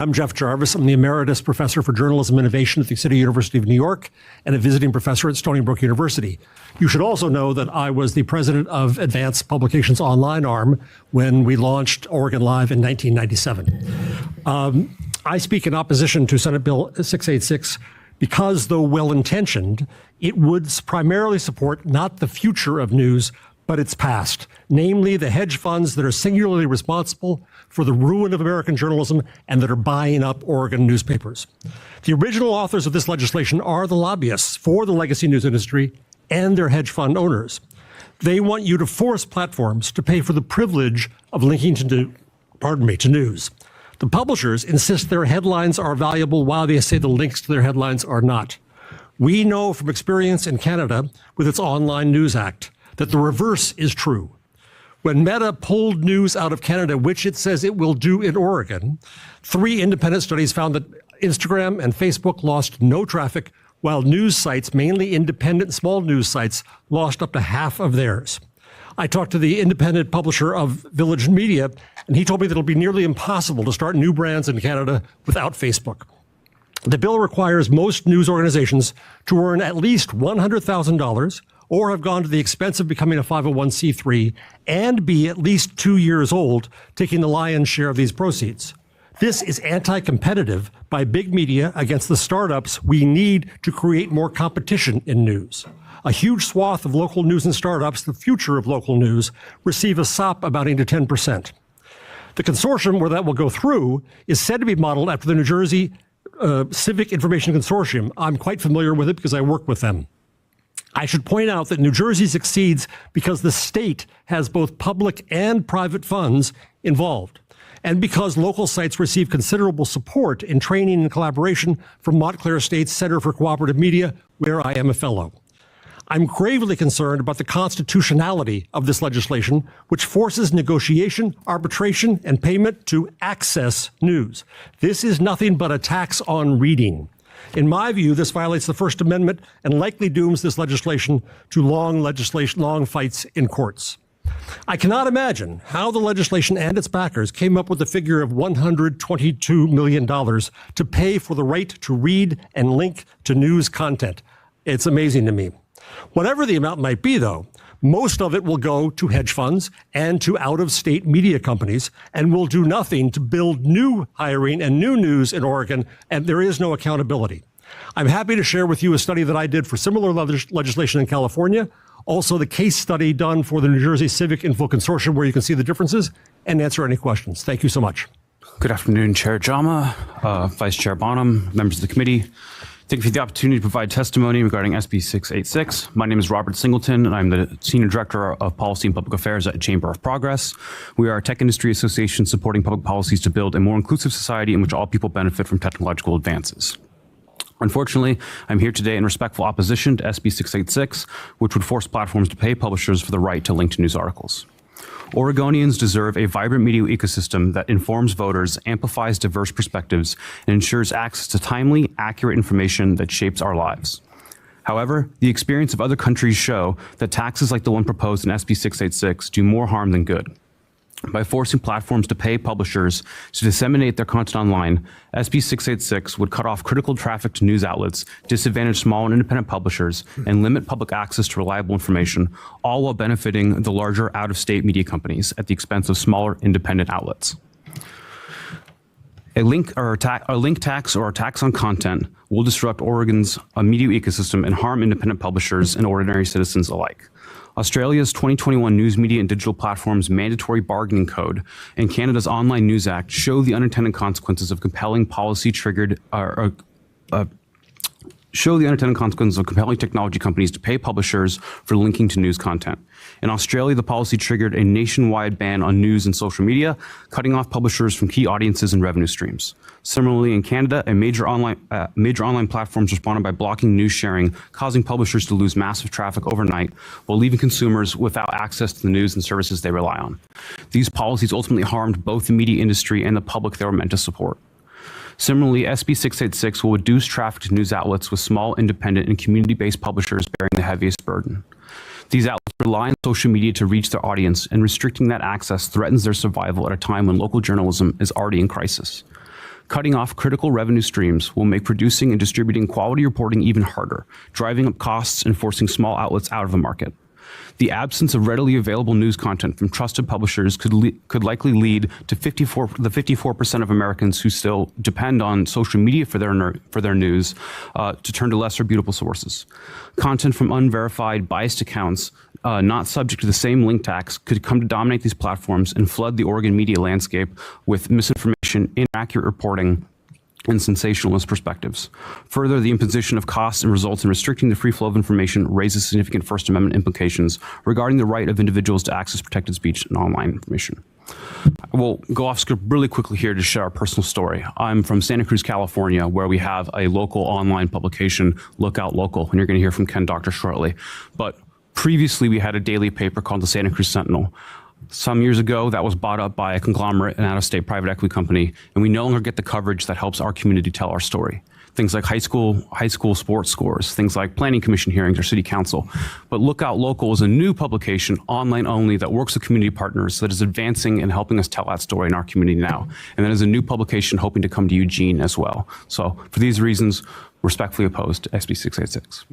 I'm Jeff Jarvis. I'm the Emeritus Professor for Journalism Innovation at the City University of New York and a visiting professor at Stony Brook University. You should also know that I was the president of Advanced Publications Online arm when we launched Oregon Live in 1997. I speak in opposition to Senate Bill 686 because, though well-intentioned, it would primarily support not the future of news, but its past, namely the hedge funds that are singularly responsible for the ruin of American journalism and that are buying up Oregon newspapers. The original authors of this legislation are the lobbyists for the legacy news industry and their hedge fund owners. They want you to force platforms to pay for the privilege of linking to news. The publishers insist their headlines are valuable while they say the links to their headlines are not. We know from experience in Canada with its Online News Act that the reverse is true. When Meta pulled news out of Canada, which it says it will do in Oregon, 3 independent studies found that Instagram and Facebook lost no traffic, while news sites, mainly independent small news sites, lost up to half of theirs. I talked to the independent publisher of Village Media, and he told me that it'll be nearly impossible to start new brands in Canada without Facebook. The bill requires most news organizations to earn at least $100,000 or have gone to the expense of becoming a 501c3 and be at least 2 years old, taking the lion's share of these proceeds. This is anti-competitive by big media against the startups we need to create more competition in news. A huge swath of local news and startups, the future of local news, receive a SOP amounting to 10%. The consortium where that will go through is said to be modeled after the New Jersey Civic Information Consortium. I'm quite familiar with it because I work with them. I should point out that New Jersey succeeds because the state has both public and private funds involved, and because local sites receive considerable support in training and collaboration from Montclair State's Center for Cooperative Media, where I am a fellow. I'm gravely concerned about the constitutionality of this legislation, which forces negotiation, arbitration, and payment to access news. This is nothing but a tax on reading. In my view, this violates the First Amendment and likely dooms this legislation to long fights in courts. I cannot imagine how the legislation and its backers came up with the figure of $122 million to pay for the right to read and link to news content. It's amazing to me. Whatever the amount might be, though, most of it will go to hedge funds and to out-of-state media companies and will do nothing to build new hiring and new news in Oregon, and there is no accountability. I'm happy to share with you a study that I did for similar legislation in California, also the case study done for the New Jersey Civic Info Consortium, where you can see the differences and answer any questions. Thank you so much. Good afternoon, Chair Jama, Vice Chair Bonham, members of the committee. Thank you for the opportunity to provide testimony regarding SB 686. My name is Robert Singleton, and I'm the Senior Director of Policy and Public Affairs at Chamber of Progress. We are a tech industry association supporting public policies to build a more inclusive society in which all people benefit from technological advances. Unfortunately, I'm here today in respectful opposition to SB 686, which would force platforms to pay publishers for the right to link to news articles. Oregonians deserve a vibrant media ecosystem that informs voters, amplifies diverse perspectives, and ensures access to timely, accurate information that shapes our lives. However, the experience of other countries show that taxes like the one proposed in SB 686 do more harm than good. By forcing platforms to pay publishers to disseminate their content online, SB 686 would cut off critical traffic to news outlets, disadvantage small and independent publishers, and limit public access to reliable information, all while benefiting the larger out-of-state media companies at the expense of smaller independent outlets. A link tax or a tax on content will disrupt Oregon's media ecosystem and harm independent publishers and ordinary citizens alike. Australia's 2021 News Media and Digital Platforms Mandatory Bargaining Code and Canada's Online News Act show the unintended consequences of compelling technology companies to pay publishers for linking to news content. In Australia, the policy triggered a nationwide ban on news and social media, cutting off publishers from key audiences and revenue streams. Similarly, in Canada, major online platforms responded by blocking news sharing, causing publishers to lose massive traffic overnight, while leaving consumers without access to the news and services they rely on. These policies ultimately harmed both the media industry and the public they were meant to support. Similarly, SB 686 will reduce traffic to news outlets with small, independent, and community-based publishers bearing the heaviest burden. These outlets rely on social media to reach their audience, and restricting that access threatens their survival at a time when local journalism is already in crisis. Cutting off critical revenue streams will make producing and distributing quality reporting even harder, driving up costs and forcing small outlets out of the market. The absence of readily available news content from trusted publishers could likely lead to 54% of Americans who still depend on social media for their news to turn to less reputable sources. Content from unverified, biased accounts not subject to the same link tax could come to dominate these platforms and flood the Oregon media landscape with misinformation, inaccurate reporting, and sensationalist perspectives. Further, the imposition of costs and results in restricting the free flow of information raises significant First Amendment implications regarding the right of individuals to access protected speech and online information. I will go off script really quickly here to share our personal story. I'm from Santa Cruz, California, where we have a local online publication, Lookout Local, and you're going to hear from Ken Doctor shortly. But previously, we had a daily paper called the Santa Cruz Sentinel. Some years ago, that was bought up by a conglomerate, an out-of-state private equity company, and we no longer get the coverage that helps our community tell our story. Things like high school sports scores, things like planning commission hearings or city council. But Lookout Local is a new publication, online only, that works with community partners, that is advancing and helping us tell that story in our community now. And that is a new publication hoping to come to Eugene as well. So for these reasons, respectfully opposed to SB 686.